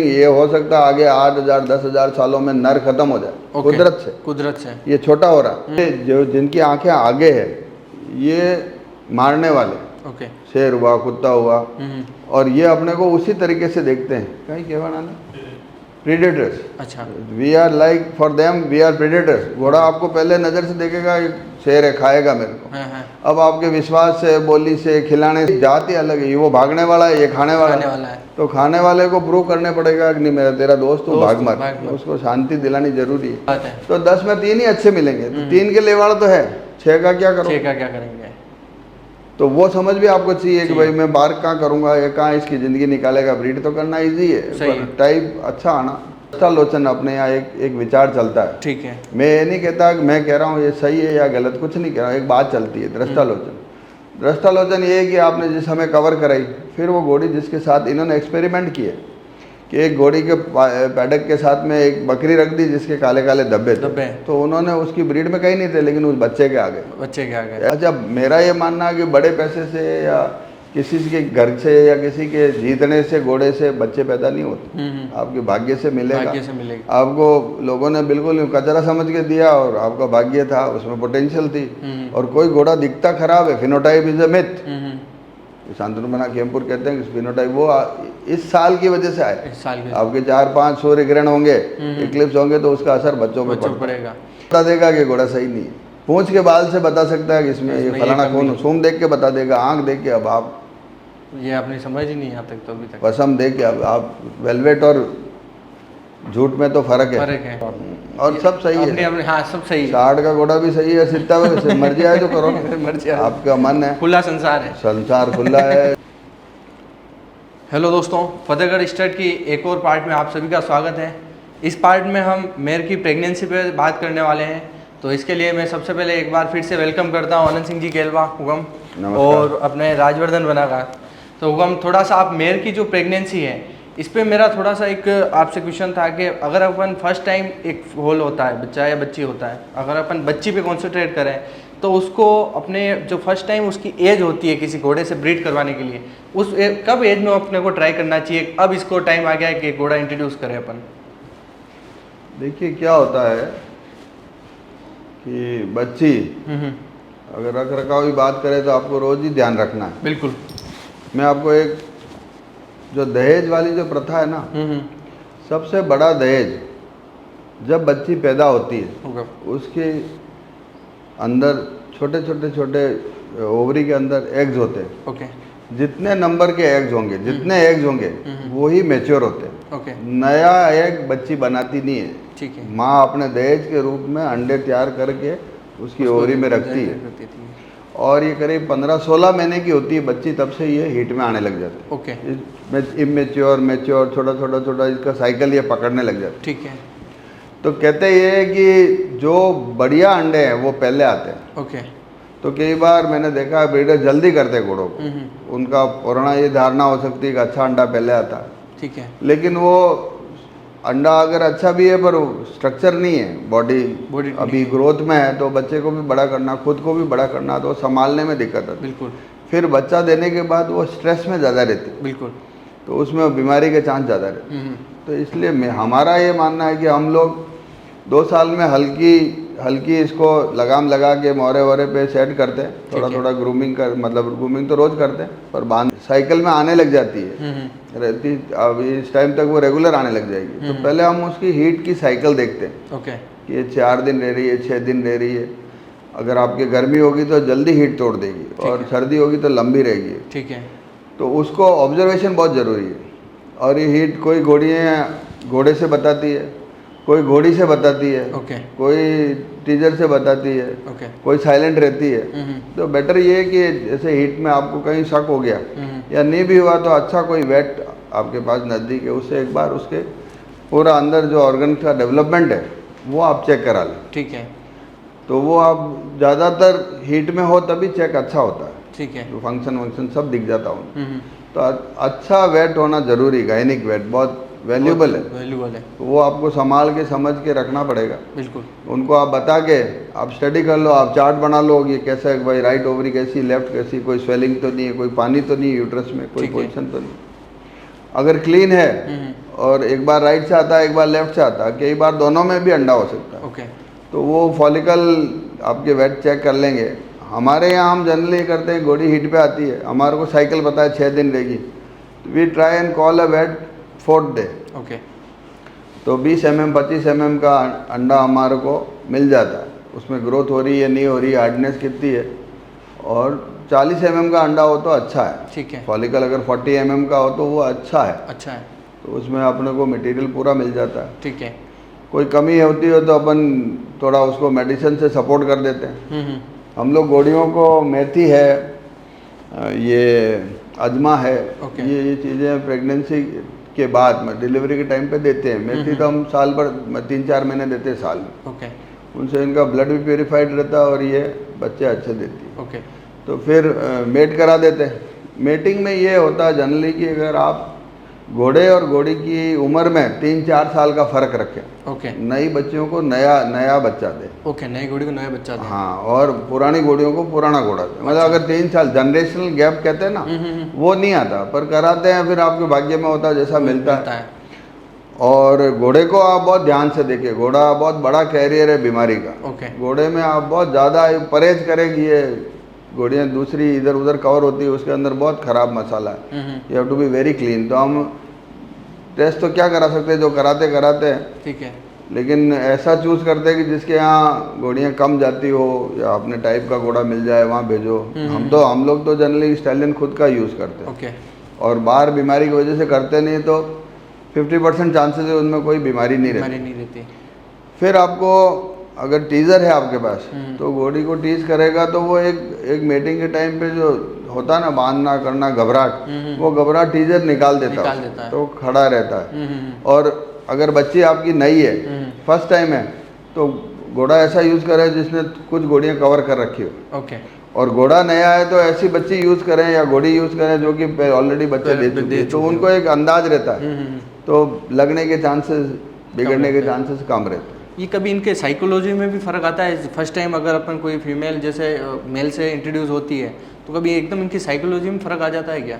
ये हो सकता है आगे 8,000 10,000 सालों में नर खत्म हो जाए। कुदरत से ये छोटा हो रहा है। जो जिनकी आंखें आगे है ये मारने वाले, शेर हुआ, कुत्ता हुआ, और ये अपने को उसी तरीके से देखते हैं। कहीं कहना ना, प्रीडेटर्स। अच्छा, we are like for them we are predators. घोड़ा आपको पहले नज़र से देखेगा ये शेर है, खाएगा मेरे को। अब आपके विश्वास से, बोली से, खिलाने से, जाति अलग है। ये वो भागने वाला है, ये खाने वाला है। तो खाने वाले को प्रूव करने पड़ेगा कि नहीं मेरा तेरा दोस्त तू भाग मत। उसको शांति दिलानी जरूरी है। तो 10 में 3 ही अच्छे मिलेंगे, तो 3 के लेवाड़ तो है, 6 का क्या करेंगे? तो वो समझ भी आपको चाहिए कि भाई मैं बार कहाँ करूँगा, ये कहाँ इसकी ज़िंदगी निकालेगा। ब्रीड तो करना इजी है, पर टाइप अच्छा आना। दृष्टालोचन अपने यहाँ एक विचार चलता है। ठीक है, मैं ये नहीं कहता कि मैं कह रहा हूँ ये सही है या गलत, कुछ नहीं कह रहा। एक बात चलती है दृष्टालोचन ये है कि आपने जिस हमें कवर कराई, फिर वो घोड़ी जिसके साथ इन्होंने एक्सपेरिमेंट किए कि एक घोड़ी के पैडक के साथ में एक बकरी रख दी जिसके काले काले धब्बे थे, तो उन्होंने उसकी ब्रीड में कहीं नहीं थे, लेकिन उस बच्चे के आगे। अच्छा, मेरा ये मानना है कि बड़े पैसे से या किसी के घर से या किसी के जीतने से घोड़े से बच्चे पैदा नहीं होते। आपके भाग्य से मिलेगा। आपको लोगों ने बिल्कुल कचरा समझ के दिया और आपका भाग्य था, उसमें पोटेंशियल थी। और कोई घोड़ा दिखता खराब है, phenotype is a myth. Shantanu मना खेमपुर कहते हैं कि फिनोटाइप वो इस साल की वजह से आए। आपके 4-5 सूर्य ग्रहण होंगे, इक्लिप्स होंगे, तो उसका असर बच्चों पे पड़ेगा। बता देगा कि घोड़ा सही नहीं है। पूंछ के बाल से बता सकता है कि इसमें ये फलाना कौन, सूंघ देख के बता देगा, आंख देख के। अब आप ये आपने समझ ही नहीं यहाँ तक, तो अभी तक पसम देख के। अब आप वेलवेट और झूठ में तो फर्क है। और सब सही है। हाँ, सब सही है। 60 का घोड़ा भी सही है, 70 में मर्जी आए तो करो, मर्जी आपका मन है। खुला संसार है, संसार खुला है। हेलो दोस्तों, फतेहगढ़ स्टेट की एक और पार्ट में आप सभी का स्वागत है। इस पार्ट में हम मेयर की प्रेगनेंसी पे बात करने वाले हैं। तो इसके लिए मैं सबसे पहले एक बार फिर से वेलकम करता हूँ आनंद सिंह जी केलवा हुगम और अपने राजवर्धन बनागा। तो हुगम, थोड़ा सा आप मेयर की जो प्रेगनेंसी है इस पे मेरा थोड़ा सा एक आपसे क्वेश्चन था कि अगर अपन फर्स्ट टाइम एक होल होता है, बच्चा या बच्ची होता है, अगर अपन बच्ची पे कॉन्सेंट्रेट करें तो उसको अपने जो फर्स्ट टाइम उसकी एज होती है किसी घोड़े से ब्रीड करवाने के लिए, उस कब एज में अपने को ट्राई करना चाहिए? अब इसको टाइम आ गया है कि घोड़ा इंट्रोड्यूस करें अपन। देखिए क्या होता है कि बच्ची अगर रख रखाव की बात करें तो आपको रोज ही ध्यान रखना है। बिल्कुल। मैं आपको एक जो दहेज वाली जो प्रथा है ना, सबसे बड़ा दहेज जब बच्ची पैदा होती है उसके अंदर छोटे ओवरी के अंदर एग्स होते हैं। जितने नंबर के एग्स होंगे वही मैच्योर होते हैं। नया एग बच्ची बनाती नहीं है। ठीक है। माँ अपने दहेज के रूप में अंडे तैयार करके उसकी ओवरी में रखती है, और ये करीब 15-16 महीने की होती है बच्ची, तब से ये हीट में आने लग जाते हैं। इमेच्योर, मैच्योर, छोटा इसका साइकिल ये पकड़ने लग जाते हैं। ठीक है। तो कहते ये है कि जो बढ़िया अंडे हैं वो पहले आते हैं। तो कई बार मैंने देखा है ब्रीडर जल्दी करते हैं घोड़ों को। उनका पुराना ये धारणा हो सकती है कि अच्छा अंडा पहले आता है। ठीक है। लेकिन वो अंडा अगर अच्छा भी है पर स्ट्रक्चर नहीं है, बॉडी अभी ग्रोथ में है, तो बच्चे को भी बड़ा करना, खुद को भी बड़ा करना, तो संभालने में दिक्कत है। बिल्कुल। फिर बच्चा देने के बाद वो स्ट्रेस में ज़्यादा रहती है। बिल्कुल। तो उसमें बीमारी के चांस ज़्यादा रहते हैं। तो इसलिए हमारा ये मानना है कि हम लोग 2 साल में हल्की इसको लगाम लगा के मोहरे वोरे पे सेट करते हैं। थोड़ा ग्रूमिंग कर, मतलब ग्रूमिंग तो रोज़ करते हैं, पर बांध साइकिल में आने लग जाती है रहती। अब इस टाइम तक वो रेगुलर आने लग जाएगी। तो पहले हम उसकी हीट की साइकिल देखते हैं कि ये 4 दिन रह रही है, 6 दिन रह रही है। अगर आपकी गर्मी होगी तो जल्दी हीट तोड़ देगी, और सर्दी होगी तो लंबी रहेगी। ठीक है। तो उसको ऑब्जर्वेशन बहुत ज़रूरी है। और ये हीट कोई घोड़े से बताती है, कोई घोड़ी से बताती है, कोई टीजर से बताती है, कोई साइलेंट रहती है। तो बेटर ये है कि जैसे हीट में आपको कहीं शक हो गया या नहीं भी हुआ तो अच्छा कोई वेट आपके पास नज़दीक है, उससे एक बार उसके पूरा अंदर जो ऑर्गन का डेवलपमेंट है वो आप चेक करा लें। ठीक है। तो वो आप ज़्यादातर हीट में हो तभी चेक अच्छा होता है। ठीक है। तो फंक्शन सब दिख जाता हूँ। तो अच्छा वेट होना ज़रूरी, गायनिक वेट बहुत वैल्यूबल है। वो आपको संभाल के समझ के रखना पड़ेगा। बिल्कुल। उनको आप बता के आप स्टडी कर लो, आप चार्ट बना लो, ये कैसा है भाई, राइट ओवरी कैसी, लेफ्ट कैसी, कोई स्वेलिंग तो नहीं है, कोई पानी तो नहीं है यूट्रस में, कोई पोजीशन तो नहीं। अगर क्लीन है और एक बार राइट से आता है एक बार लेफ्ट से आता है, कई बार दोनों में भी अंडा हो सकता है। ओके। तो वो फॉलिकल आपके वेट चेक कर लेंगे। हमारे यहाँ हम जनरली करते हैं, घोड़ी हीट पे आती है, हमारे को साइकिल पता है 6 दिन रहेगी, we try and call a wait 4th day. Okay. तो 20 mm 25 mm का अंडा हमारे को मिल जाता है। उसमें ग्रोथ हो रही है नहीं हो रही, हार्डनेस कितनी है, और 40 mm का अंडा हो तो अच्छा है। ठीक है। फॉलिकल अगर 40 mm का हो तो वो अच्छा है। अच्छा है। तो उसमें अपने को मटेरियल पूरा मिल जाता है। ठीक है। कोई कमी होती है तो अपन थोड़ा उसको मेडिसिन से सपोर्ट कर देते हैं। हम लोग घोड़ियों को मेथी है, ये अजमा है, ओके। ये चीज़ें प्रेगनेंसी के बाद में डिलीवरी के टाइम पे देते हैं। मेथी तो हम साल भर 3-4 महीने देते हैं साल में। ओके। उनसे इनका ब्लड भी प्योरीफाइड रहता है और ये बच्चे अच्छे देती है। ओके। तो फिर मेट करा देते हैं। मेटिंग में ये होता है जनरली कि अगर आप घोड़े और घोड़ी की उम्र में 3-4 साल का फ़र्क रखें। ओके। नई बच्चियों को नया बच्चा दे। ओके, नई घोड़ी को नया बच्चा दें। हाँ, और पुरानी घोड़ियों को पुराना घोड़ा दे। मतलब अगर 3 साल जनरेशनल गैप कहते हैं ना, वो नहीं आता, पर कराते हैं। फिर आपके भाग्य में होता है जैसा मिलता है। और घोड़े को आप बहुत ध्यान से देखिए, घोड़ा बहुत बड़ा कैरियर है बीमारी का। ओके। घोड़े में आप बहुत ज़्यादा परहेज करेंगे। ये घोड़ियाँ दूसरी इधर उधर कवर होती है, उसके अंदर बहुत ख़राब मसाला है। You have to be very clean. तो हम टेस्ट तो क्या करा सकते हैं, जो कराते हैं। ठीक है। लेकिन ऐसा चूज़ करते हैं कि जिसके यहाँ घोड़ियाँ कम जाती हो या अपने टाइप का घोड़ा मिल जाए, वहाँ भेजो। हम लोग तो जनरली स्टैलियन खुद का यूज़ करते हैं। ओके। और बाहर बीमारी की वजह से करते नहीं, तो 50% चांसेस है उनमें कोई बीमारी नहीं रहती। फिर आपको अगर टीज़र है आपके पास, तो घोड़ी को टीज करेगा तो वो एक मीटिंग के टाइम पे जो होता है ना, बांधना करना, घबराहट, वो घबराहट टीजर निकाल देता है, तो खड़ा रहता है। और अगर बच्ची आपकी नई है, फर्स्ट टाइम है, तो घोड़ा ऐसा यूज़ करे जिसने कुछ घोड़ियाँ कवर कर रखी हो। ओके। और घोड़ा नया है तो ऐसी बच्ची यूज़ करें या घोड़ी यूज़ करें जो कि ऑलरेडी बच्चे दे चुकी है, तो उनको एक अंदाज रहता है, तो लगने के चांसेस, बिगड़ने के चांसेस कम रहते हैं। ये कभी इनके साइकोलॉजी में भी फ़र्क आता है? फर्स्ट टाइम अगर अपन कोई फीमेल जैसे मेल से इंट्रोड्यूस होती है, तो कभी एकदम इनकी साइकोलॉजी में फ़र्क आ जाता है क्या?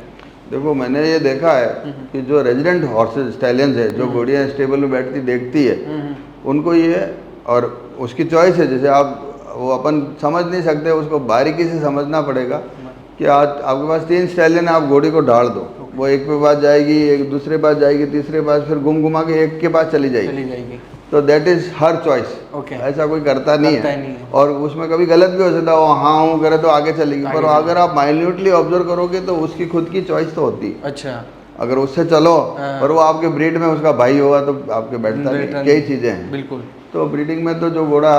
देखो, मैंने ये देखा है कि जो रेजिडेंट हॉर्सेस स्टैलियंस है, जो घोड़ियाँ स्टेबल में बैठती देखती है, उनको ये, और उसकी चॉइस है, जैसे आप वो अपन समझ नहीं सकते, उसको बारीकी से समझना पड़ेगा कि आज आपके पास 3 स्टैलियन है, आप घोड़ी को ढाल दो, वो एक के पास जाएगी, एक दूसरे पास जाएगी, तीसरे पास, फिर घुमा के एक के पास चली जाएगी। तो दैट इज़ हर चॉइस। ऐसा कोई करता नहीं है। और उसमें कभी गलत भी हो सकता है, वो हाँ हूँ करे तो आगे चलेगी, पर अगर आप माइन्यूटली ऑब्जर्व करोगे तो उसकी खुद की चॉइस तो होती है। अच्छा। अगर उससे चलो, पर वो आपके ब्रीड में उसका भाई होगा तो आपके बैठता नहीं, कई चीज़ें हैं। बिल्कुल। तो ब्रीडिंग में तो जो घोड़ा,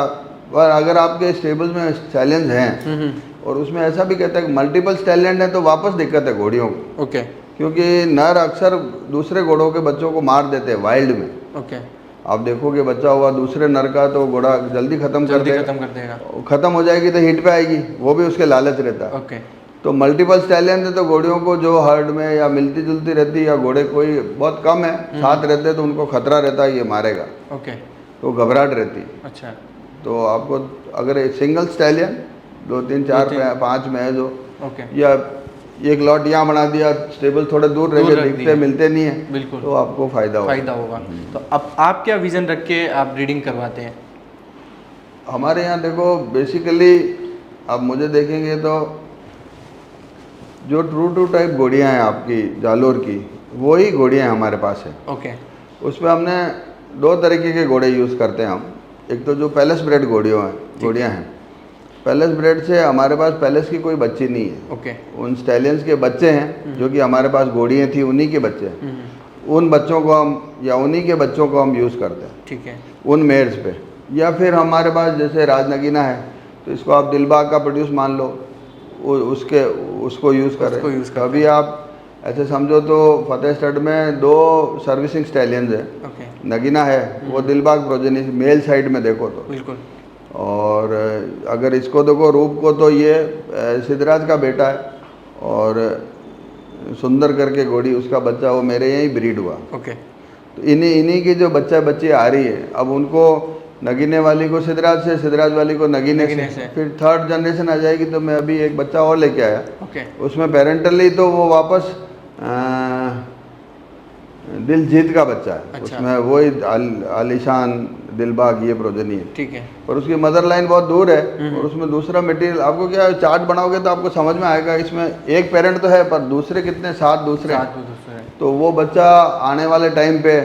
और अगर आपके स्टेबल्स में स्टैलियंस हैं और उसमें ऐसा भी कहता है कि मल्टीपल स्टैलियन है, तो वापस दिक्कत है घोड़ियों को। ओके। क्योंकि नर अक्सर दूसरे घोड़ों के बच्चों को मार देते हैं वाइल्ड में। ओके। आप देखोगे बच्चा हुआ दूसरे नर का, तो घोड़ा जल्दी खत्म कर देगा। खत्म हो जाएगी तो हिट पे आएगी, वो भी उसके लालच रहता है। ओके। तो मल्टीपल स्टैलियन है, तो घोड़ियों को जो हर्ड में या मिलती जुलती रहती है, या घोड़े कोई बहुत कम है साथ रहते हैं, तो उनको खतरा रहता है ये मारेगा। ओके। तो घबराहट रहती है। अच्छा। तो आपको अगर एक सिंगल स्टैलियन 2 3 4 5 मैच हो, या एक लॉट यहाँ बना दिया, स्टेबल थोड़े दूर रह गए, दिखते मिलते नहीं है, बिल्कुल, तो आपको फायदा होगा। तो अब आप क्या विजन रख के आप ब्रीडिंग करवाते हैं? हमारे यहाँ देखो, बेसिकली आप मुझे देखेंगे तो जो ट्रू टाइप घोड़ियाँ हैं आपकी जालोर की, वही घोड़ियाँ हमारे पास है। ओके। उसमें हमने 2 तरीके के घोड़े यूज़ करते हैं हम। एक तो जो पैलेस ब्रेड घोड़ियाँ हैं, पैलेस ब्रेड से हमारे पास पैलेस की कोई बच्ची नहीं है। ओके। उन स्टैलियंस के बच्चे हैं जो कि हमारे पास घोड़ियाँ थी, उन्हीं के बच्चे हैं। उन बच्चों को हम, या उन्हीं के बच्चों को हम यूज़ करते हैं। ठीक है। उन मेयर्स पे। या फिर हमारे पास जैसे राजनगीना है, तो इसको आप दिलबाग का प्रोड्यूस मान लो, उसको यूज़ करें। कभी आप ऐसे समझो तो फतेह स्टड में 2 सर्विसिंग स्टैलियंस है। नगीना है, वो दिलबाग प्रोजेनी मेल साइड में देखो तो। बिल्कुल। और अगर इसको देखो रूप को, तो ये सिद्धराज का बेटा है, और सुंदर करके घोड़ी, उसका बच्चा वो मेरे यहीं ब्रीड हुआ। ओके। तो इन्हीं की जो बच्ची आ रही है, अब उनको नगीने वाली को सिद्धराज से, सिद्धराज वाली को नगीने से, फिर 3rd जनरेशन आ जाएगी। तो मैं अभी एक बच्चा और लेके आया। ओके। उसमें पेरेंटली तो वो वापस दिलजीत का बच्चा है। अच्छा। उसमें वही आलिशान, दिलबाग, ये प्रोजनी है। ठीक है। पर उसकी मदर लाइन बहुत दूर है और उसमें दूसरा मटेरियल आपको क्या है, चार्ट बनाओगे तो आपको समझ में आएगा। इसमें एक पेरेंट तो है पर दूसरे कितने 7 दूसरे हैं। 7 दूसरे हैं। तो वो बच्चा आने वाले टाइम पे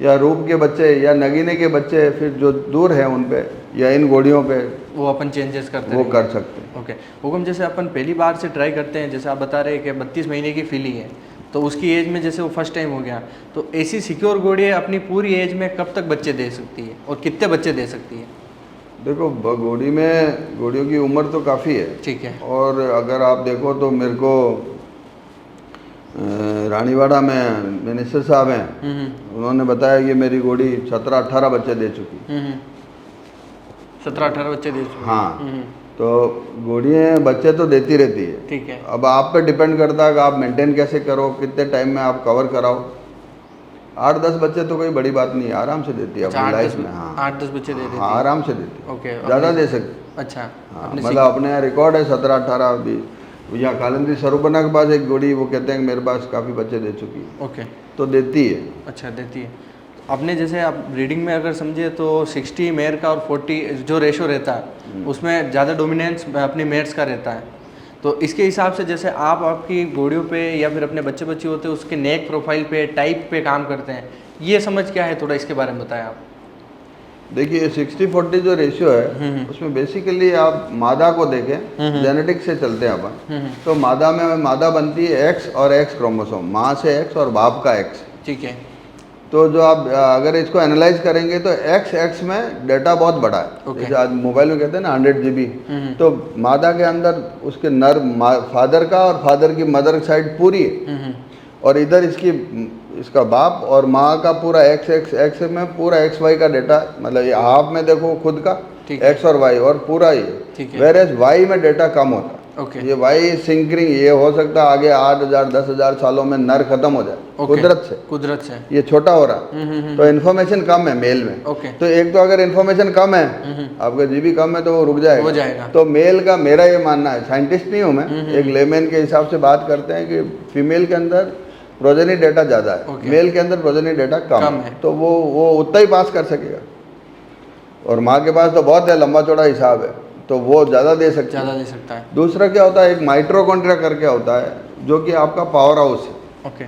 या रूप के बच्चे या नगीने के बच्चे फिर जो दूर है उन पे या इन घोड़ियों पे वो अपन चेंजेस करते वो रहेंगे। कर सकते हैं। ओके हुकुम, जैसे अपन पहली बार से ट्राई करते हैं, जैसे आप बता रहे हैं कि 32 महीने की फिली है, तो उसकी एज में जैसे वो फर्स्ट टाइम हो गया, तो ऐसी सिक्योर घोड़ी अपनी पूरी एज में कब तक बच्चे दे सकती है और कितने बच्चे दे सकती है? देखो घोड़ियों की उम्र तो काफ़ी है। ठीक है। और अगर आप देखो तो मेरे को रानीवाड़ा में मिनिस्टर साहब हैं, उन्होंने बताया कि मेरी घोड़ी 17-18 बच्चे दे चुकी। 17-18 बच्चे दे चुकी है। हाँ। तो घोड़ियाँ बच्चे तो देती रहती है। ठीक है। अब आप पे डिपेंड करता है कि आप मेंटेन कैसे करो, कितने टाइम में आप कवर कराओ। 8-10 बच्चे तो कोई बड़ी बात नहीं है, आराम से देती है अपनी लाइफ में। हाँ 8-10 बच्चे दे देती हाँ, है। आराम से देती है। ओके। ज़्यादा दे सकती। अच्छा। हाँ, अपने मतलब अपने यहाँ रिकॉर्ड है 17-18 भी। यहाँ कालिंदी सरूपना के पास एक घोड़ी, वो कहते हैं कि मेरे पास काफ़ी बच्चे दे चुकी है। ओके। तो देती है। अच्छा, देती है। आपने जैसे आप ब्रीडिंग में अगर समझे तो 60 मेयर का और 40 जो रेशो रहता है उसमें ज़्यादा डोमिनेंस अपनी मेयर्स का रहता है। तो इसके हिसाब से जैसे आप आपकी घोड़ियों पे या फिर अपने बच्चे होते हैं उसके नेक प्रोफाइल पे, टाइप पे काम करते हैं, ये समझ क्या है, थोड़ा इसके बारे में बताएं आप। देखिए 60-40 जो रेशियो है उसमें बेसिकली आप मादा को देखें, जेनेटिक्स से चलते हैं अपन। तो मादा में मादा बनती है एक्स और एक्स क्रोमोसोम, माँ से एक्स और बाप का एक्स। ठीक है। तो जो आप अगर इसको एनालाइज करेंगे तो एक्स में डेटा बहुत बड़ा है। जैसे आज मोबाइल में कहते हैं ना 100 GB। तो मादा के अंदर उसके नर फादर का और फादर की मदर साइड पूरी है, और इधर इसका बाप और माँ का पूरा एक्स में पूरा XY का डेटा, मतलब ये हाफ में देखो खुद का एक्स और वाई और पूरा ही, वेरेज वाई में डेटा कम होता है। ओके। ये वाई सिंकरिंग ये हो सकता है आगे 8,000-10,000 सालों में नर खत्म हो जाए कुदरत से ये छोटा हो रहा। तो इन्फॉर्मेशन कम है मेल में। तो एक तो अगर इन्फॉर्मेशन कम है, आपका जीबी कम है, तो वो रुक जाएगा। तो मेल का मेरा ये मानना है, साइंटिस्ट नहीं हूँ मैं, एक लेमैन के हिसाब से बात करते हैं कि फीमेल के अंदर प्रोजेनी डेटा ज़्यादा है, मेल के अंदर प्रोजेनी डेटा कम है। तो वो उतना ही पास कर सकेगा, और माँ के पास तो बहुत है, लंबा चौड़ा हिसाब है, तो वो ज़्यादा दे सकता है। दूसरा क्या होता है, एक माइट्रोकॉन्ड्रिया करके होता है जो कि आपका पावर हाउस है। ओके।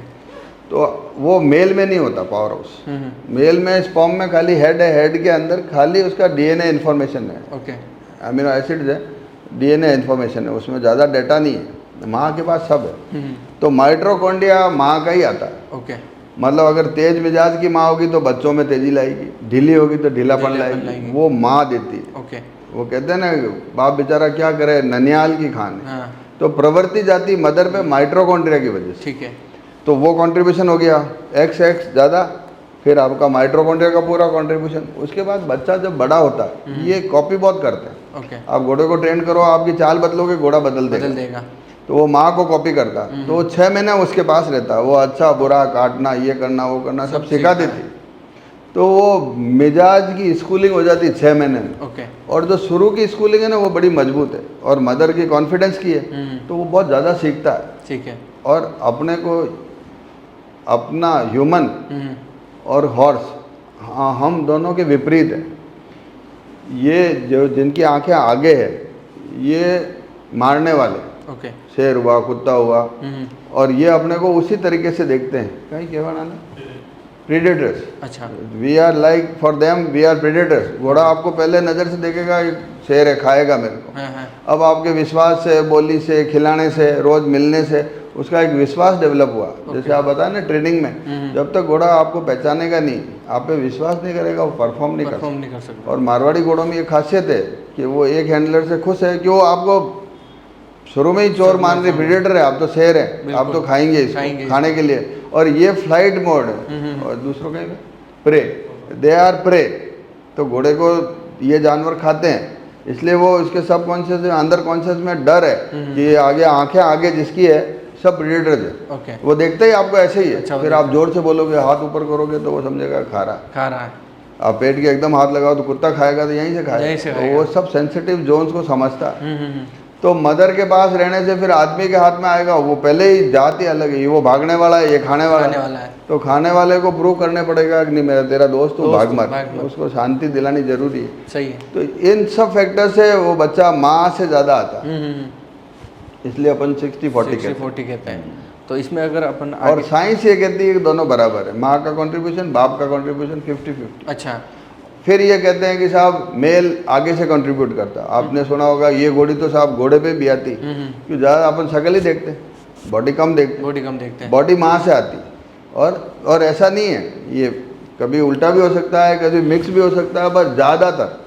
तो वो मेल में नहीं होता पावर हाउस। मेल में स्पर्म में खाली हेड है, हेड के अंदर खाली उसका डीएनए इन्फॉर्मेशन है। ओके। अमीनो एसिड्स है, डीएनए इन्फॉर्मेशन है, उसमें ज़्यादा डेटा नहीं है। माँ के पास सब है। तो माइट्रोकॉन्ड्रिया माँ का ही आता है। ओके। मतलब अगर तेज मिजाज की माँ होगी तो बच्चों में तेजी लाएगी, ढीली होगी तो ढीलापन लाएगी, वो माँ देती है। ओके। वो कहते हैं ना बाप बेचारा क्या करे, ननियाल की खान है। हाँ। तो प्रवृत्ति जाती मदर पे माइट्रोकॉन्ड्रिया की वजह से। ठीक है। तो वो कंट्रीब्यूशन हो गया एक्स ज़्यादा, फिर आपका माइट्रोकॉन्ड्रिया का पूरा कंट्रीब्यूशन। उसके बाद बच्चा जब बड़ा होता है, ये कॉपी बहुत करते हैं। ओके। आप घोड़े को ट्रेन करो, आपकी चाल बदलोगे, घोड़ा बदल देगा। तो वो माँ को कॉपी करता, तो वो 6 महीने उसके पास रहता, वो अच्छा बुरा काटना, ये करना वो करना सब सिखा देती। तो वो मिजाज की स्कूलिंग हो जाती 6 महीने में। ओके। और जो शुरू की स्कूलिंग है ना वो बड़ी मजबूत है, और मदर की कॉन्फिडेंस की है, तो वो बहुत ज़्यादा सीखता है। ठीक है। और अपने को अपना ह्यूमन और हॉर्स, हाँ, हम दोनों के विपरीत है। ये जो जिनकी आंखें आगे है ये मारने वाले, ओके, शेर हुआ, कुत्ता हुआ, और ये अपने को उसी तरीके से देखते हैं। कहीं कहवा ना प्रीडेटर्स। अच्छा। We are like for them we are predators. घोड़ा आपको पहले नज़र से देखेगा ये शेर है, खाएगा मेरे को। अब आपके विश्वास से, बोली से, खिलाने से, रोज़ मिलने से उसका एक विश्वास डेवलप हुआ। जैसे आप बताएं ना ट्रेनिंग में, जब तक घोड़ा आपको पहचानेगा नहीं, आप पे विश्वास नहीं करेगा, वो परफॉर्म नहीं कर सकता। और मारवाड़ी घोड़ों में ये खासियत है कि वो एक हैंडलर से खुश है कि वो आपको शुरू में ही चोर मान रहे, प्रीडेटर है, आप तो शेर है, आप तो खाएंगे इसको खाने के लिए। और ये फ्लाइट मोड है, और दूसरों का प्रे, दे आर प्रे। तो घोड़े को ये जानवर खाते हैं, इसलिए वो इसके सब कॉन्शियस अंदर कॉन्शियस में डर है कि ये आगे आंखें आगे जिसकी है सब प्रीडेटर्स है। ओके। वो देखते ही आपको ऐसे ही है। अच्छा, फिर आप जोर से बोलोगे, हाथ ऊपर करोगे, तो वो समझेगा खा रहा है। आप पेट के एकदम हाथ लगाओ तो कुत्ता खाएगा, तो यहीं से खाएगा। तो वो सब सेंसिटिव जोन्स को समझता है। तो मदर के पास रहने से फिर आदमी के हाथ में आएगा, वो पहले ही जात ही अलग है, ये वो भागने वाला है, ये खाने वाला है। तो खाने वाले को प्रूव करने पड़ेगा कि नहीं मेरा तेरा दोस्त तू भाग मत, उसको शांति दिलानी जरूरी है। सही है। तो इन सब फैक्टर से वो बच्चा माँ से ज़्यादा आता है, इसलिए अपन 60-40 कहते हैं। तो इसमें अगर अपन और साइंस ये कहती है कि दोनों बराबर है, माँ का कंट्रीब्यूशन बाप का कंट्रीब्यूशन 50-50। अच्छा। फिर ये कहते हैं कि साहब मेल आगे से कंट्रीब्यूट करता। आपने सुना होगा ये घोड़ी तो साहब घोड़े पे भी आती, क्यों ज़्यादा अपन शक्ल ही देखते हैं, बॉडी कम देखते हैं, बॉडी माँ से आती। और ऐसा नहीं है, ये कभी उल्टा भी हो सकता है, कभी मिक्स भी हो सकता है, बस ज़्यादातर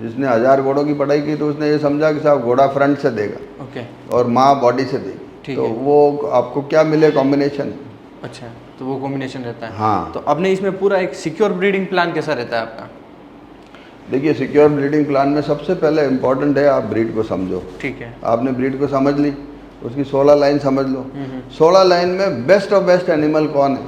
जिसने 1000 घोड़ों की पढ़ाई की तो उसने ये समझा कि साहब घोड़ा फ्रंट से देगा, ओके, और माँ बॉडी से देगी, तो वो आपको क्या मिले कॉम्बिनेशन। अच्छा, तो वो कॉम्बिनेशन रहता है। हाँ। तो अपने इसमें पूरा एक सिक्योर ब्रीडिंग प्लान कैसा रहता है आपका? देखिए सिक्योर ब्रीडिंग प्लान में सबसे पहले इम्पोर्टेंट है आप ब्रीड को समझो। ठीक है। आपने ब्रीड को समझ ली, उसकी 16 लाइन समझ लो। 16 लाइन में बेस्ट ऑफ बेस्ट एनिमल कौन है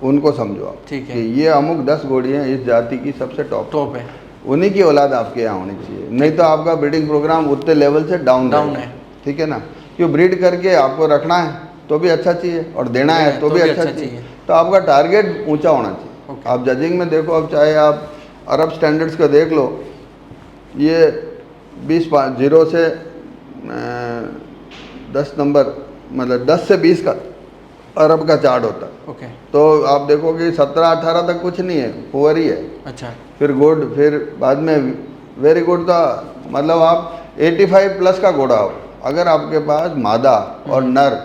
उनको समझो आप। ठीक है। कि ये अमुक 10 घोड़ी हैं इस जाति की सबसे टॉप है, उन्हीं की औलाद आपके यहाँ होनी चाहिए, नहीं तो आपका ब्रीडिंग प्रोग्राम उतने लेवल से डाउन है। ठीक है ना, क्यों ब्रीड करके आपको रखना है तो भी अच्छा चाहिए और देना है तो भी अच्छा चाहिए, तो आपका टारगेट ऊंचा होना चाहिए। आप जजिंग में देखो, अब चाहे आप अरब स्टैंडर्ड्स का देख लो, ये 0 से 10 नंबर, मतलब 10 से 20 का अरब का चार्ट होता है। ओके। तो आप देखोगे 17-18 तक कुछ नहीं है, पुअर ही है। अच्छा। फिर गुड, फिर बाद में वेरी गुड था, मतलब आप 85 प्लस का घोड़ा हो, अगर आपके पास मादा और नर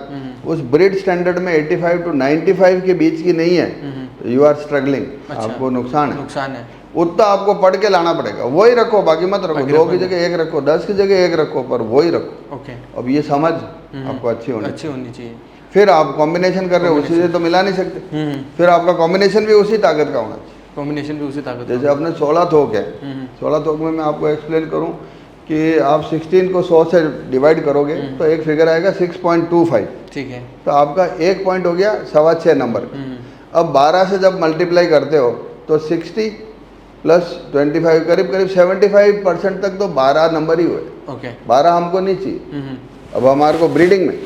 उस ब्रीड स्टैंडर्ड में 85 to 95 के बीच की नहीं है तो यू आर स्ट्रगलिंग। अच्छा, आपको नुकसान है। उतना आपको पढ़ के लाना पड़ेगा, वही रखो, बाकी मत रखो, 2 की जगह 1 रखो, 10 की जगह 1 रखो, पर वही रखो। ओके। अब ये समझ आपको अच्छी होनी चाहिए। फिर आप कॉम्बिनेशन कर रहे हो, उसी से तो मिला नहीं सकते, फिर आपका कॉम्बिनेशन भी उसी ताकत का होना चाहिए। जैसे अपने 16 थोक है, 16 थोक में मैं आपको एक्सप्लेन करूं कि आप 16 को 100 से डिवाइड करोगे तो एक फिगर आएगा 6.25। ठीक है, तो आपका 1 पॉइंट हो गया 6.25 नंबर का। अब 12 से जब मल्टीप्लाई करते हो तो 60 प्लस 25 करीब 75% तक तो 12 नंबर ही हुए। ओके, 12 हमको नहीं चाहिए। अब हमारे को ब्रीडिंग में,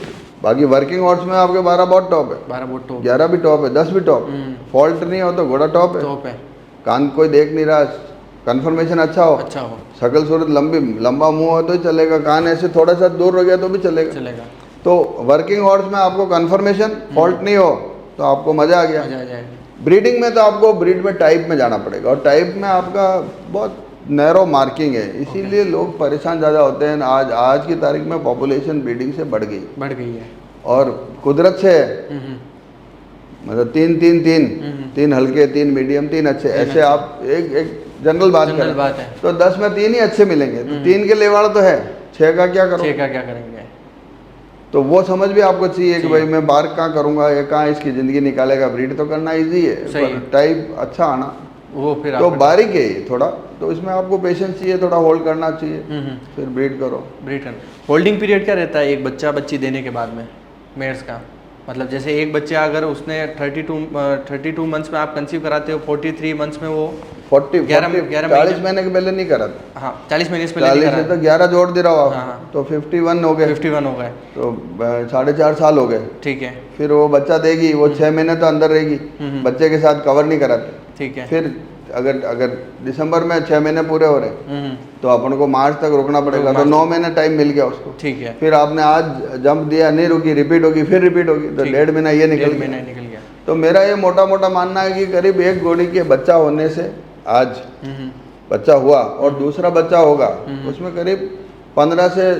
बाकी वर्किंग हॉर्स में आपके 12 बहुत टॉप है, 12 बहुत टॉप, 11 भी टॉप है, 10 भी टॉप। फॉल्ट नहीं हो तो घोड़ा टॉप है। कान कोई देख नहीं रहा, कन्फर्मेशन अच्छा हो, शकल सूरत लंबा मुंह हो तो ही चलेगा, कान ऐसे थोड़ा सा दूर हो गया तो भी चलेगा। तो वर्किंग हॉर्स में आपको कन्फर्मेशन फॉल्ट नहीं हो तो आपको मजा आ गया। ब्रीडिंग में तो आपको ब्रीड में टाइप में जाना पड़ेगा, और टाइप में आपका बहुत नैरो मार्किंग है, इसीलिए लोग परेशान ज़्यादा होते हैं। आज की तारीख में पॉपुलेशन ब्रीडिंग से बढ़ गई है, और कुदरत से मतलब 3 हल्के, 3 मीडियम, 3 अच्छे, ऐसे आप एक जनरल बात है तो 10 में 3 ही अच्छे मिलेंगे, तो 3 के लेवाड़ तो है, 6 का क्या करेंगे। तो वो समझ भी आपको चाहिए कि भाई मैं बार्क कहाँ करूँगा, या कहाँ इसकी ज़िंदगी निकालेगा। ब्रीड तो करना इजी है, पर टाइप अच्छा आना वो फिर तो बारीक है ये थोड़ा, तो इसमें आपको पेशेंस चाहिए, थोड़ा होल्ड करना चाहिए, फिर ब्रीड करो। होल्डिंग पीरियड क्या रहता है एक बच्ची देने के बाद में मेयर्स का? मतलब जैसे एक बच्चा अगर उसने 32 मंथ्स में आप कंसीव कराते हो, 43 मंथ्स में वो 40 महीने के पहले नहीं करा था। हाँ, 40 महीने से पहले नहीं करा, तो 11 जोड़ दे रहा हो आप, तो 51 हो गए, तो 4.5 साल हो गए। ठीक है, फिर वो बच्चा देगी, वो 6 महीने तो अंदर रहेगी, बच्चे के साथ कवर नहीं कराते। ठीक है, फिर अगर दिसंबर में 6 महीने पूरे हो रहे तो अपन को मार्च तक रुकना पड़ेगा, तो 9 महीने टाइम मिल गया उसको। ठीक है, फिर आपने आज जंप दिया, नहीं रुकी, रिपीट होगी, फिर रिपीट होगी, तो 1.5 महीना ये निकल गया। तो मेरा ये मोटा मानना है कि करीब एक घोड़ी के बच्चा होने से, आज बच्चा हुआ और दूसरा बच्चा होगा, उसमें करीब 15 से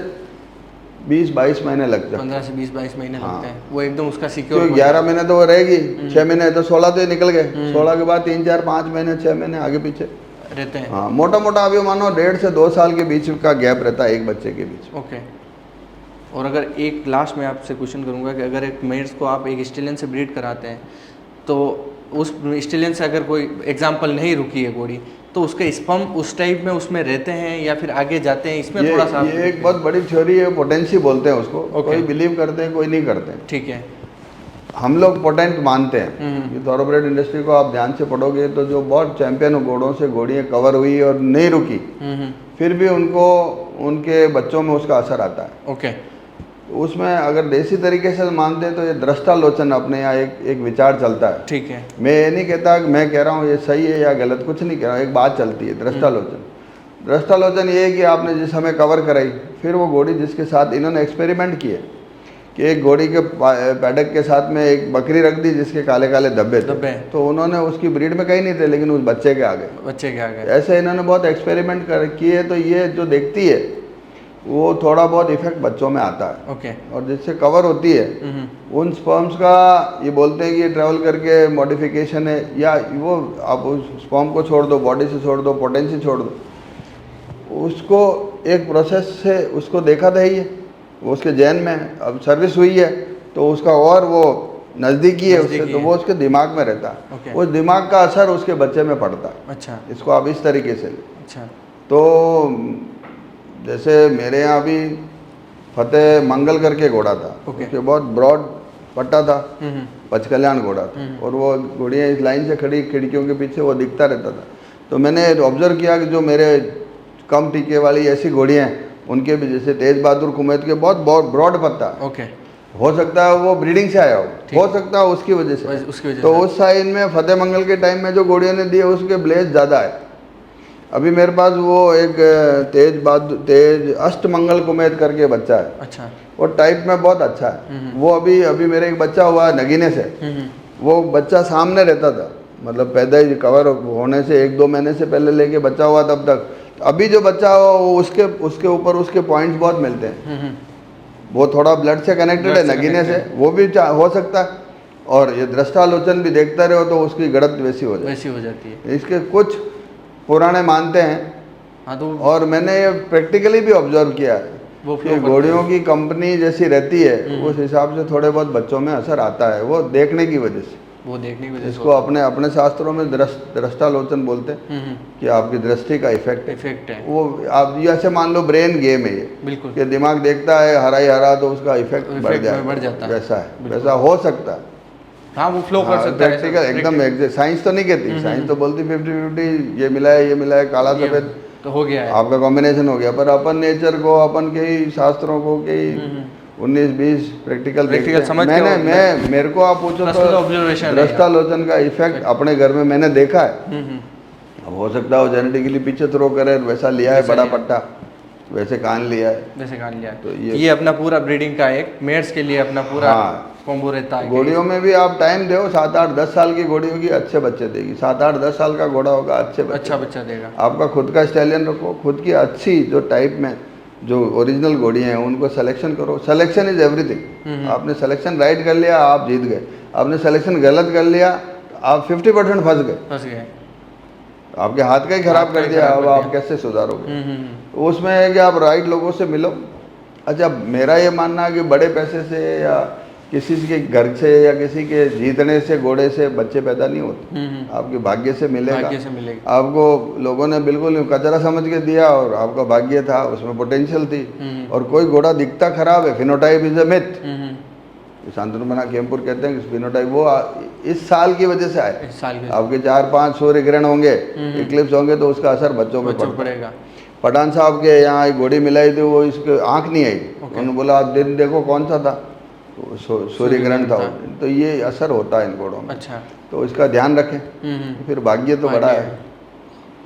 20-22 महीने लगते हैं। 15 से 20-22 महीने लगते हैं, वो एकदम उसका सिक्योर। तो 11 महीने तो वो रहेगी, 6 महीने तो 16 तो निकल गए, 16 के बाद 3-4-5 महीने, 6 महीने आगे पीछे रहते हैं। हाँ, मोटा अभी मानो 1.5 से 2 साल के बीच का गैप रहता है एक बच्चे के बीच। ओके। और अगर एक लास्ट में आपसे क्वेश्चन करूँगा कि अगर एक मेयर्स को आप एक स्टेलियन से ब्रीड कराते हैं, तो उस स्टेलियन से अगर कोई एग्जाम्पल नहीं रुकी है घोड़ी, तो उसके स्पर्म उस टाइप में उसमें रहते हैं या फिर आगे जाते हैं, इसमें थोड़ा सा ये एक बहुत बड़ी थ्योरी है, पोटेंसी बोलते हैं उसको। कोई बिलीव करते हैं, कोई नहीं करते हैं। ठीक है, हम लोग पोटेंट मानते हैं कि थॉरोब्रेड इंडस्ट्री को आप ध्यान से पढ़ोगे तो जो बहुत चैंपियन घोड़ों से घोड़ियाँ कवर हुई और नहीं रुकी, फिर भी उनको उनके बच्चों में उसका असर आता है। ओके। उसमें अगर देसी तरीके से मानते हैं तो ये दृष्टालोचन अपने यहाँ एक विचार चलता है। ठीक है। मैं ये नहीं कहता कि मैं कह रहा हूँ ये सही है या गलत, कुछ नहीं कह रहा हूँ, एक बात चलती है दृष्टालोचन। दृष्टालोचन ये है कि आपने जिस हमें कवर कराई, फिर वो घोड़ी जिसके साथ इन्होंने एक्सपेरिमेंट किए कि एक घोड़ी के पैडक के साथ में एक बकरी रख दी जिसके काले काले धब्बे थे, तो उन्होंने उसकी ब्रीड में कहीं नहीं थे लेकिन उस बच्चे के आ गए। ऐसे इन्होंने बहुत एक्सपेरिमेंट किए, तो ये जो देखती है वो थोड़ा बहुत इफेक्ट बच्चों में आता है। ओके। और जिससे कवर होती है उन स्पर्म्स का ये बोलते हैं कि ये ट्रैवल करके मॉडिफिकेशन है, या वो आप उस स्पर्म को छोड़ दो, बॉडी से छोड़ दो, पोटेंसी छोड़ दो, उसको एक प्रोसेस से उसको देखा था ही, वो उसके जैन में अब सर्विस हुई है तो उसका और वो नज़दीकी है उससे, तो वो उसके दिमाग में रहता है। उस दिमाग का असर उसके बच्चे में पड़ता है। अच्छा। इसको आप इस तरीके से। अच्छा। तो जैसे मेरे यहाँ भी फतेह मंगल करके घोड़ा था, उसके बहुत ब्रॉड पट्टा था, पचकल्याण घोड़ा था, और वो घोड़ियाँ इस लाइन से खड़ी खिड़कियों के पीछे वो दिखता रहता था। तो मैंने ऑब्जर्व किया कि जो मेरे कम टीके वाली ऐसी घोड़ियाँ हैं उनके भी, जैसे तेज बहादुर कुमैत के बहुत ब्रॉड पत्ता। ओके। हो सकता है वो ब्रीडिंग से आया हो सकता है उसकी वजह से। तो उस साइन में फतेह मंगल के टाइम में जो घोड़ियों ने दिए उसके ब्लेज ज़्यादा है। अभी मेरे पास वो एक तेज अष्टमंगल कुमैत करके बच्चा है। अच्छा। वो टाइप में बहुत अच्छा है। वो अभी मेरे एक बच्चा हुआ नगीने से, वो बच्चा सामने रहता था, मतलब पैदा ही कवर होने से 1-2 महीने से पहले लेके बच्चा हुआ तब तक। अभी जो बच्चा हो उसके ऊपर उसके पॉइंट्स बहुत मिलते हैं। वो थोड़ा ब्लड से कनेक्टेड है नगीने से, वो भी हो सकता है। और ये दृष्टालोचन भी देखता रहो तो उसकी गड़त वैसी हो जाती है। इसके कुछ पुराने मानते हैं। हाँ, तो और मैंने ये प्रैक्टिकली भी ऑब्जर्व किया है कि घोड़ियों की कंपनी जैसी रहती है उस हिसाब से थोड़े बहुत बच्चों में असर आता है, वो देखने की वजह से। इसको अपने शास्त्रों में दृष्टालोचन बोलते हैं कि आपकी दृष्टि का इफेक्ट है। वो आप जैसे मान लो ब्रेन गेम है ये, बिल्कुल, कि दिमाग देखता है हरा ही हरा तो उसका इफेक्ट बढ़ जाता है। वैसा है, वैसा हो सकता है। हाँ, वो फ्लो कर सकता है। प्रैक्टिकल एकदम एग्जैक्ट। साइंस तो नहीं कहती, साइंस तो बोलती 50-50, ये मिला है काला सफेद तो हो गया है, आपका कॉम्बिनेशन हो गया। पर अपन नेचर को, अपन के ही शास्त्रों को के 19-20 प्रैक्टिकल समझ मेरे को आप पूछो तो दृष्टालोचन का इफेक्ट अपने घर में मैंने देखा है। अब हो सकता है वो जेनेटिकली पीछे थ्रो करे, वैसा लिया है बड़ा पट्टा, वैसे कान लिया है। तो ये अपना पूरा ब्रीडिंग का एक मेयर्स के लिए अपना पूरा कॉम्बो रहता है। घोड़ियों में भी आप टाइम दो, 7-8-10 साल की घोड़ी होगी अच्छे बच्चे देगी। 7-8-10 साल का घोड़ा होगा अच्छा बच्चा देगा। आपका खुद का स्टैलियन रखो, खुद की अच्छी जो टाइप में जो ओरिजिनल घोड़ियाँ हैं उनको सिलेक्शन करो। Selection is everything. आपने सिलेक्शन राइट कर लिया आप जीत गए, आपने सिलेक्शन गलत कर लिया आप 50% फंस गए, आपके हाथ का ही खराब कर दिया। अब आप कैसे सुधारोगे? उसमें है कि आप राइट लोगों से मिलो। अच्छा, मेरा ये मानना है कि बड़े पैसे से या किसी के घर से या किसी के जीतने से घोड़े से बच्चे पैदा नहीं होते। आपके भाग्य से मिलेगा। आपको लोगों ने बिल्कुल कचरा समझ के दिया और आपका भाग्य था, उसमें पोटेंशियल थी। और कोई घोड़ा दिखता खराब है, phenotype is a myth. Shantanu मना केमपुर कहते हैं कि फिनोटाइप वो इस साल की वजह से आए। आपके 4-5 सूर्य ग्रहण होंगे, इक्लिप्स होंगे तो उसका असर बच्चों पर पड़ेगा। पठान साहब के यहाँ एक घोड़ी मिलाई थी, वो इसके आँख नहीं आई। उन्होंने बोला आप दिन देखो कौन सा था, सूर्य ग्रहण था। तो ये असर होता है इन घोड़ों में। अच्छा, तो इसका ध्यान रखें। फिर भाग्य तो बड़ा है।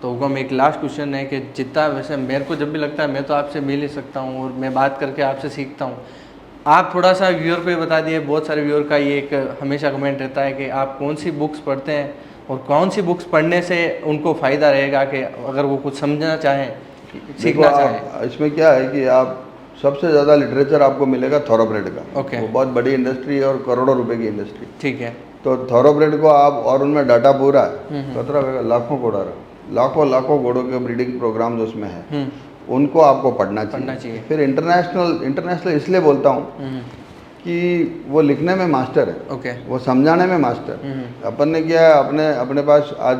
तो उगम, एक लास्ट क्वेश्चन है कि जितना वैसे मेरे को जब भी लगता है मैं तो आपसे मिल ही सकता हूँ और मैं बात करके आपसे सीखता हूँ, आप थोड़ा सा व्यूअर को बता दिए। बहुत सारे व्यूअर का ये एक हमेशा कमेंट रहता है कि आप कौन सी बुक्स पढ़ते हैं और कौन सी बुक्स पढ़ने से उनको फ़ायदा रहेगा कि अगर वो कुछ समझना चाहें, सीखना चाहें। इसमें क्या है कि आप सबसे ज़्यादा लिटरेचर आपको मिलेगा थॉरोब्रेड का। वो बहुत बड़ी इंडस्ट्री है और करोड़ों रुपए की इंडस्ट्री। ठीक है। तो थॉरोब्रेड को आप, और उनमें डाटा पूरा है, 17 लाखों घोड़ा, लाखों घोड़ों के ब्रीडिंग प्रोग्राम जो उसमें है उनको आपको पढ़ना चाहिए। फिर इंटरनेशनल इसलिए बोलता हूँ कि वो लिखने में मास्टर है, वो समझाने में मास्टर। अपन ने क्या है, अपने पास आज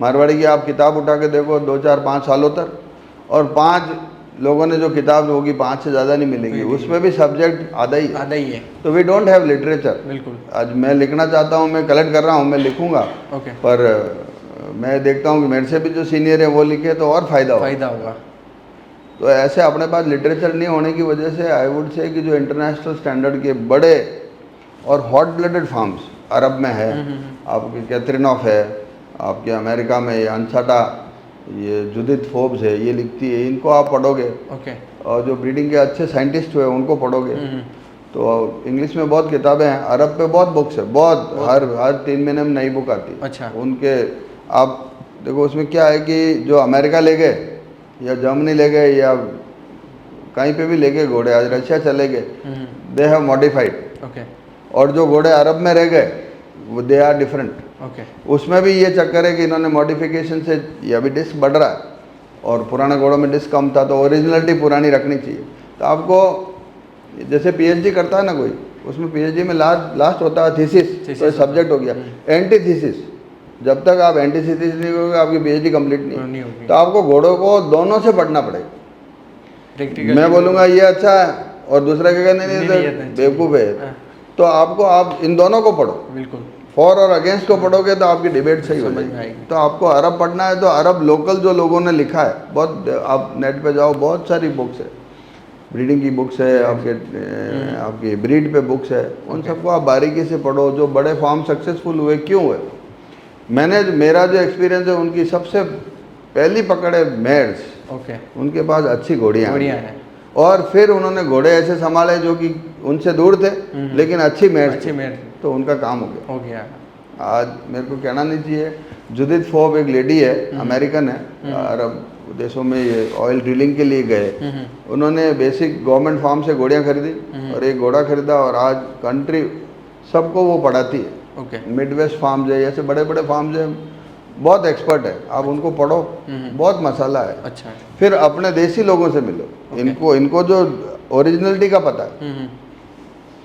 मारवाड़ी की आप किताब उठा के देखो 2-4-5 सालों तक, और 5 लोगों ने जो किताब होगी 5 से ज़्यादा नहीं मिलेंगी, उसमें भी सब्जेक्ट आधा ही है। आधा ही है। तो वी डोंट हैव लिटरेचर। बिल्कुल। आज मैं लिखना चाहता हूँ, मैं कलेक्ट कर रहा हूँ, मैं लिखूंगा, ओके। पर मैं देखता हूँ कि मेरे से भी जो सीनियर है वो लिखे तो और फ़ायदा होगा। तो ऐसे अपने पास लिटरेचर नहीं होने की वजह से आई वुड से कि जो इंटरनेशनल स्टैंडर्ड के बड़े और हॉट ब्लडेड फार्म्स अरब में है, आपके कैथरीनॉफ है, आपके अमेरिका में ये अनसाटा, ये जुदिथ फोर्ब्स है, ये लिखती है, इनको आप पढ़ोगे। ओके। और जो ब्रीडिंग के अच्छे साइंटिस्ट हुए उनको पढ़ोगे। तो इंग्लिश में बहुत किताबें हैं, अरब पे बहुत बुक्स है, बहुत हर 3 महीने में नई बुक आती है। अच्छा। उनके आप देखो उसमें क्या है कि जो अमेरिका ले गए या जर्मनी ले गए या कहीं पे भी ले गए घोड़े, आज रशिया चले गए, दे हैव मॉडिफाइड। ओके। और जो घोड़े अरब में रह गए वो दे आर डिफरेंट। ओके। उसमें भी ये चक्कर है कि इन्होंने मॉडिफिकेशन से ये अभी डिस्क बढ़ रहा है और पुराने घोड़ों में डिस्क कम था, तो ओरिजिनलिटी पुरानी रखनी चाहिए। तो आपको जैसे पीएचडी करता है ना कोई, उसमें पीएचडी में लास्ट होता है थीसिस, तो सब्जेक्ट हो गया एंटी थीसिस। जब तक आप एंटी थीसिस नहीं करोगे आपकी पीएचडी कंप्लीट नहीं होगी। तो आपको घोड़ों को दोनों से पढ़ना पड़ेगा। मैं बोलूँगा ये अच्छा है और दूसरा क्या कहना नहीं बेवकूफ़ है, तो आप इन दोनों को पढ़ो। बिल्कुल। फॉर और अगेंस्ट को पढ़ोगे तो आपकी डिबेट सही हो जाएगी। तो आपको अरब पढ़ना है तो अरब लोकल जो लोगों ने लिखा है, बहुत आप नेट पे जाओ, बहुत सारी बुक्स है, ब्रीडिंग की बुक्स है, आपकी ब्रीड पे बुक्स है, उन सबको आप बारीकी से पढ़ो। जो बड़े फार्म सक्सेसफुल हुए क्यों हुए, मेरा जो एक्सपीरियंस है, उनकी सबसे पहली पकड़ है मेयर्स। ओके। उनके पास अच्छी घोड़ियाँ हैं और फिर उन्होंने घोड़े ऐसे संभाले जो कि उनसे दूर थे लेकिन अच्छी मेयर्स, तो उनका काम हो गया। आज मेरे को कहना नहीं चाहिए, जुदिथ फोर्ब एक लेडी है, अमेरिकन है, अरब देशों में ये ऑयल ड्रिलिंग के लिए गए। उन्होंने बेसिक गवर्नमेंट फार्म से घोड़ियाँ खरीदी और एक घोड़ा खरीदा और आज कंट्री सबको वो पढ़ाती है। मिडवेस्ट फार्म्स है, ऐसे बड़े बड़े फार्म्स है, बहुत एक्सपर्ट है, आप उनको पढ़ो, बहुत मसाला है। अच्छा। फिर अपने देसी लोगों से मिलो, इनको जो ओरिजिनलिटी का पता है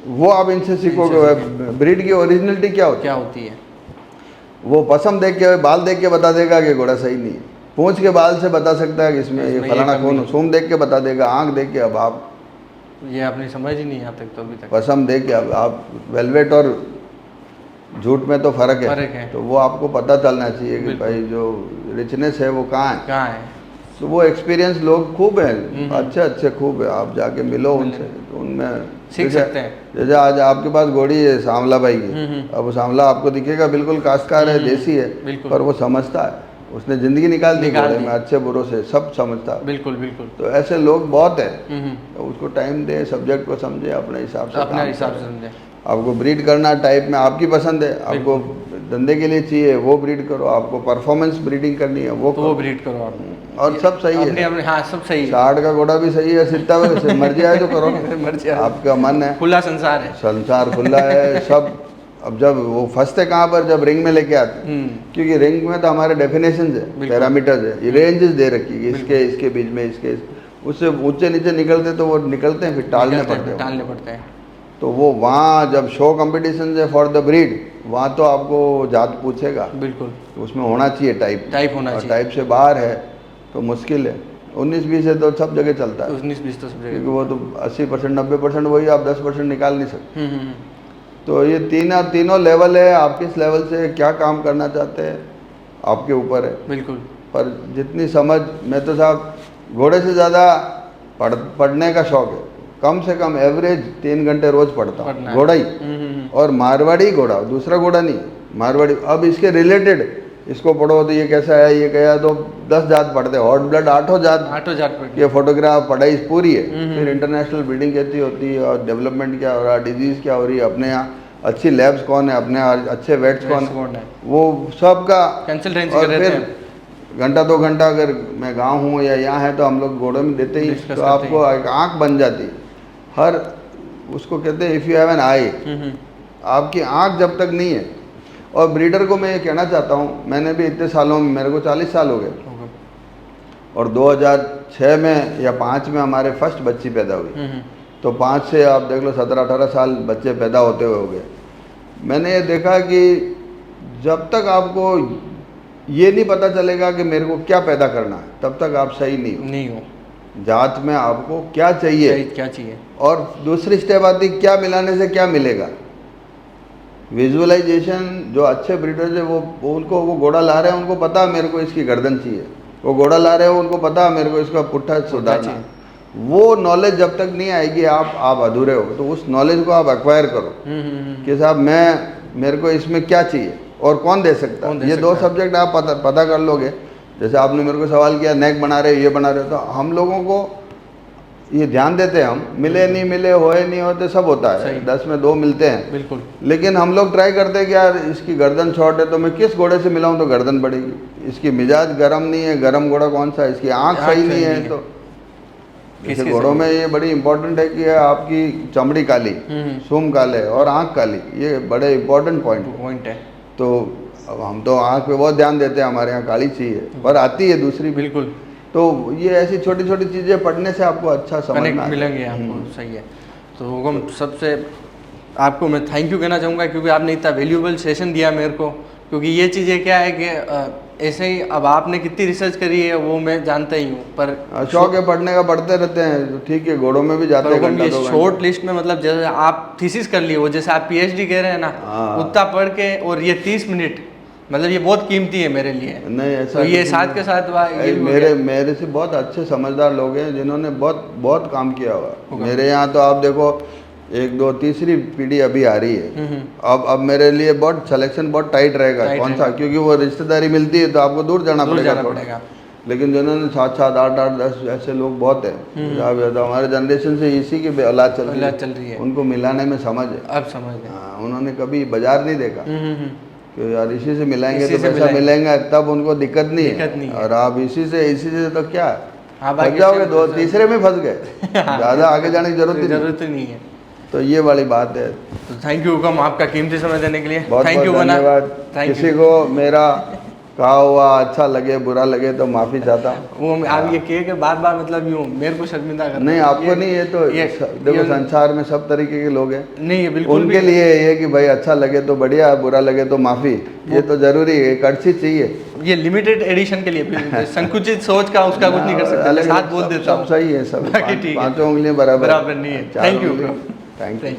वो आप इनसे सीखोगे। ब्रीड की ओरिजिनलिटी क्या होती है वो पसम देख के, बाल देख के बता देगा कि घोड़ा सही नहीं है, पूंछ के बाल से बता सकता है कि इसमें ये फलाना कौन, सूम देख के बता देगा, आंख देख के। अब आप ये आपने समझ ही नहीं यहाँ तक, तो अभी तक पसम देख के अब आप वेलवेट और झूठ में तो फर्क है, तो वो आपको पता चलना चाहिए कि भाई जो रिचनेस है वो कहाँ है। तो वो एक्सपीरियंस लोग खूब हैं, अच्छे खूब है, आप जाके मिलो उनसे, तो उनमें सीख सकते हैं। जैसे आज आपके पास घोड़ी है सांवला भाई की, अब वो सांवला आपको दिखेगा बिल्कुल काश्तकार है, देसी है, पर वो समझता है, उसने जिंदगी निकाल दी घोड़े में, अच्छे बुरों से सब समझता है। बिल्कुल। तो ऐसे लोग बहुत हैं, तो उसको टाइम दे, सब्जेक्ट को समझे, अपने हिसाब से समझे। आपको ब्रीड करना टाइप में आपकी पसंद है, आपको धंधे के लिए चाहिए वो ब्रीड करो, आपको परफॉर्मेंस ब्रीडिंग करनी है वो ब्रीड करो आप, और सब सही है। हाँ, सब सही है। 60 का घोड़ा भी सही है, 70 में मर्जी आए तो करो, मर्जी आपका मन है, खुला संसार है, संसार खुला है सब। अब जब वो फंसते कहाँ पर, जब रिंग में लेके आते, क्योंकि रिंग में तो हमारे डेफिनेशन है, पैरामीटर्स है, रेंजेस दे रखी है, इसके बीच में, इसके उससे ऊंचे नीचे निकलते तो वो निकलते हैं, फिर टालने पड़ते हैं। तो वो वहाँ जब शो कंपटीशन है फॉर द ब्रीड, वहाँ तो आपको जात पूछेगा, बिल्कुल, तो उसमें होना चाहिए टाइप होना चाहिए, टाइप से बाहर है तो मुश्किल है। 19-20 है तो सब जगह चलता है, 19-20 तो सब जगह, क्योंकि वो तो 80% 90% वही, आप 10% निकाल नहीं सकते। तो ये तीनों लेवल है, आप किस लेवल से क्या काम करना चाहते हैं आपके ऊपर है। बिल्कुल। पर जितनी समझ, मैं तो साहब घोड़े से ज़्यादा पढ़ने का शौक है, कम से कम एवरेज 3 घंटे रोज पढ़ता हूँ, घोड़ा ही, और मारवाड़ी घोड़ा, दूसरा घोड़ा नहीं, मारवाड़ी। अब इसके रिलेटेड इसको पढ़ो तो ये कैसा है, ये क्या है, तो 10 जात पढ़ते, हॉट ब्लड 8 जात ये फोटोग्राफ पढ़ाई पूरी है। फिर इंटरनेशनल ब्रीडिंग कैसी होती है और डेवलपमेंट क्या हो रहा है, डिजीज़ क्या हो रही है, अपने यहाँ अच्छी लैब्स कौन है, अपने यहाँ अच्छे वेट्स कौन है, वो सब का कंसल्टेंसी कर रहे हैं। घंटा 2 घंटा अगर मैं गाँव हूँ या यहाँ है तो हम लोग घोड़े में देते ही, तो आपको एक आँख बन जाती है। हर उसको कहते हैं इफ़ यू हैव एन आई, आपकी आँख जब तक नहीं है। और ब्रीडर को मैं ये कहना चाहता हूँ, मैंने भी इतने सालों में, मेरे को 40 साल हो गए, और 2006 में या 5 में हमारे फर्स्ट बच्ची पैदा हुई, तो 5 से आप देख लो 17-18 साल बच्चे पैदा होते हुए हो गए। मैंने ये देखा कि जब तक आपको ये नहीं पता चलेगा कि मेरे को क्या पैदा करना है, तब तक आप सही नहीं हो। जांच में आपको क्या चाहिए क्या चाहिए। और दूसरी स्टेप आती क्या मिलाने से क्या मिलेगा। विजुअलाइजेशन जो अच्छे ब्रीडर्स है वो उनको वो घोड़ा ला रहे हैं, उनको पता है मेरे को इसकी गर्दन चाहिए, वो घोड़ा ला रहे हैं उनको पता है मेरे को इसका पुट्ठा सुधारना है। वो नॉलेज जब तक नहीं आएगी आप अधूरे हो। तो उस नॉलेज को आप एक्वायर करो कि साहब मेरे को इसमें क्या चाहिए और कौन दे सकता है। ये 2 सब्जेक्ट आप पता कर लोगे। जैसे आपने मेरे को सवाल किया नेक बना रहे ये बना रहे, तो हम लोगों को ये ध्यान देते हैं, हम मिले नहीं मिले होए नहीं होते सब होता है, 10 में 2 मिलते हैं बिल्कुल। लेकिन हम लोग ट्राई करते हैं कि यार इसकी गर्दन शॉर्ट है तो मैं किस घोड़े से मिलाऊं तो गर्दन बढ़ेगी, इसकी मिजाज गर्म नहीं है, गर्म घोड़ा कौन सा है, इसकी आँख सही नहीं है। तो जैसे घोड़ों में ये बड़ी इंपॉर्टेंट है कि आपकी चमड़ी काली, सूम काले और आँख काली, ये बड़े इंपॉर्टेंट पॉइंट है। तो अब हम तो आँख पे बहुत ध्यान देते हैं, हमारे यहाँ काली चाहिए पर आती है दूसरी बिल्कुल। तो ये ऐसी छोटी छोटी चीज़ें पढ़ने से आपको अच्छा समझ मिलेंगे आपको। सही है। तो हुकम सबसे आपको मैं थैंक यू कहना चाहूँगा क्योंकि आपने इतना वैल्यूएबल सेशन दिया मेरे को, क्योंकि ये चीज़ें क्या है कि ऐसे ही अब आपने कितनी रिसर्च करी है वो मैं जानता ही हूँ, पर शौक है पढ़ने का, पढ़ते रहते हैं। ठीक है, घोड़ों में भी जाते हैं ये शॉर्ट लिस्ट में, मतलब जैसे आप थीसिस कर लिए, वो जैसे आप पीएचडी कह रहे हैं ना, उतना पढ़ के, और ये 30 मिनट मतलब ये बहुत कीमती है मेरे लिए। नहीं ऐसा तो ये साथ के साथ मेरे से बहुत अच्छे समझदार लोग हैं जिन्होंने बहुत काम किया हुआ। मेरे यहाँ तो आप देखो 1 2 तीसरी पीढ़ी अभी आ रही है। अब मेरे लिए बहुत सिलेक्शन बहुत टाइट रहेगा कौन सा, क्योंकि वो रिश्तेदारी मिलती है तो आपको दूर जाना पड़ेगा। लेकिन जिन्होंने 7 7 8 8 10 ऐसे लोग बहुत हैं। अब हमारे जनरेशन से इसी की औलाद चल रही है, उनको मिलाने में समझ है। अब समझ है। उन्होंने कभी बाजार नहीं देखा कि यार इसी से मिलाएंगे तो पैसा मिलेगा, तब उनको दिक्कत नहीं है। और आप इसी से तो क्या फंस जाओगे, 2 तीसरे में फंस गए, ज़्यादा आगे जाने की जरूरत ही नहीं है। तो ये वाली बात है। तो थैंक यू हुकम आपका कीमती समय देने के लिए। बहुत धन्यवाद। किसी को मेरा कहा हुआ अच्छा लगे बुरा लगे तो माफ़ी चाहता हूँ। वो आप ये कहे कि बार मतलब यूँ मेरे को शर्मिंदा करना नहीं, आपको नहीं, ये तो देखो संसार में सब तरीके के लोग हैं। नहीं ये बिल्कुल उनके लिए ये कि भाई अच्छा लगे तो बढ़िया, बुरा लगे तो माफ़ी, ये तो जरूरी है, कड़छी चाहिए। ये लिमिटेड एडिशन के लिए संकुचित सोच का उसका कुछ नहीं कर सकते, साथ बोल देता हूँ। सब सही है, सब 5 उंगलियां बराबर नहीं है। Thank you.